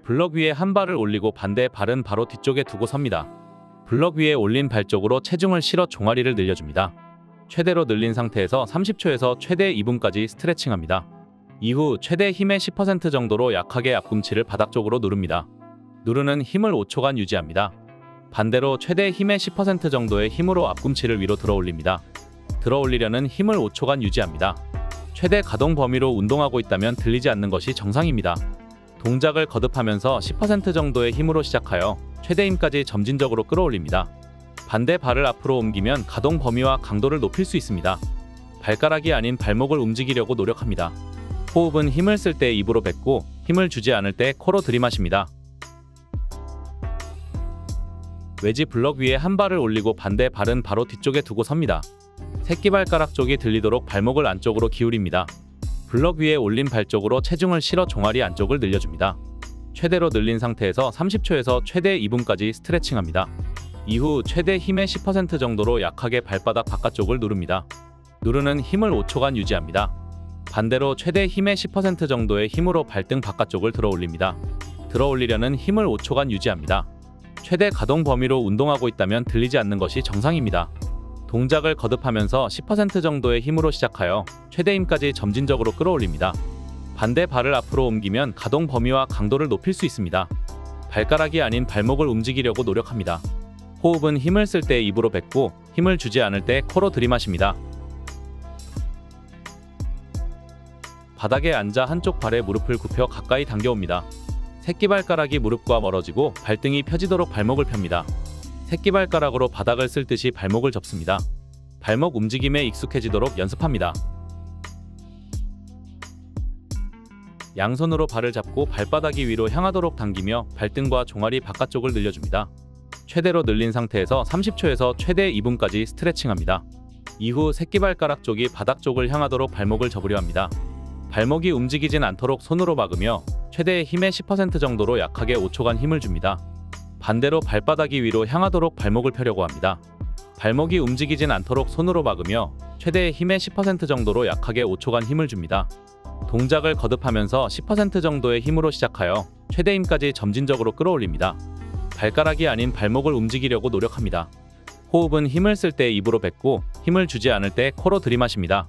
블럭 위에 한 발을 올리고 반대 발은 바로 뒤쪽에 두고 섭니다. 블럭 위에 올린 발 쪽으로 체중을 실어 종아리를 늘려줍니다. 최대로 늘린 상태에서 30초에서 최대 2분까지 스트레칭합니다. 이후 최대 힘의 10% 정도로 약하게 앞꿈치를 바닥 쪽으로 누릅니다. 누르는 힘을 5초간 유지합니다. 반대로 최대 힘의 10% 정도의 힘으로 앞꿈치를 위로 들어 올립니다. 들어 올리려는 힘을 5초간 유지합니다. 최대 가동 범위로 운동하고 있다면 들리지 않는 것이 정상입니다. 동작을 거듭하면서 10% 정도의 힘으로 시작하여 최대 힘까지 점진적으로 끌어올립니다. 반대 발을 앞으로 옮기면 가동 범위와 강도를 높일 수 있습니다. 발가락이 아닌 발목을 움직이려고 노력합니다. 호흡은 힘을 쓸 때 입으로 뱉고 힘을 주지 않을 때 코로 들이마십니다. 외지 블럭 위에 한 발을 올리고 반대 발은 바로 뒤쪽에 두고 섭니다. 새끼발가락 쪽이 들리도록 발목을 안쪽으로 기울입니다. 블럭 위에 올린 발 쪽으로 체중을 실어 종아리 안쪽을 늘려줍니다. 최대로 늘린 상태에서 30초에서 최대 2분까지 스트레칭합니다. 이후 최대 힘의 10% 정도로 약하게 발바닥 바깥쪽을 누릅니다. 누르는 힘을 5초간 유지합니다. 반대로 최대 힘의 10% 정도의 힘으로 발등 바깥쪽을 들어 올립니다. 들어 올리려는 힘을 5초간 유지합니다. 최대 가동 범위로 운동하고 있다면 들리지 않는 것이 정상입니다. 동작을 거듭하면서 10% 정도의 힘으로 시작하여 최대 힘까지 점진적으로 끌어올립니다. 반대 발을 앞으로 옮기면 가동 범위와 강도를 높일 수 있습니다. 발가락이 아닌 발목을 움직이려고 노력합니다. 호흡은 힘을 쓸 때 입으로 뱉고 힘을 주지 않을 때 코로 들이마십니다. 바닥에 앉아 한쪽 발에 무릎을 굽혀 가까이 당겨옵니다. 새끼발가락이 무릎과 멀어지고 발등이 펴지도록 발목을 펴니다. 새끼발가락으로 바닥을 쓸 듯이 발목을 접습니다. 발목 움직임에 익숙해지도록 연습합니다. 양손으로 발을 잡고 발바닥이 위로 향하도록 당기며 발등과 종아리 바깥쪽을 늘려줍니다. 최대로 늘린 상태에서 30초에서 최대 2분까지 스트레칭합니다. 이후 새끼발가락 쪽이 바닥 쪽을 향하도록 발목을 접으려 합니다. 발목이 움직이진 않도록 손으로 막으며 최대의 힘의 10% 정도로 약하게 5초간 힘을 줍니다. 반대로 발바닥이 위로 향하도록 발목을 펴려고 합니다. 발목이 움직이진 않도록 손으로 막으며 최대의 힘의 10% 정도로 약하게 5초간 힘을 줍니다. 동작을 거듭하면서 10% 정도의 힘으로 시작하여 최대 힘까지 점진적으로 끌어올립니다. 발가락이 아닌 발목을 움직이려고 노력합니다. 호흡은 힘을 쓸 때 입으로 뱉고 힘을 주지 않을 때 코로 들이마십니다.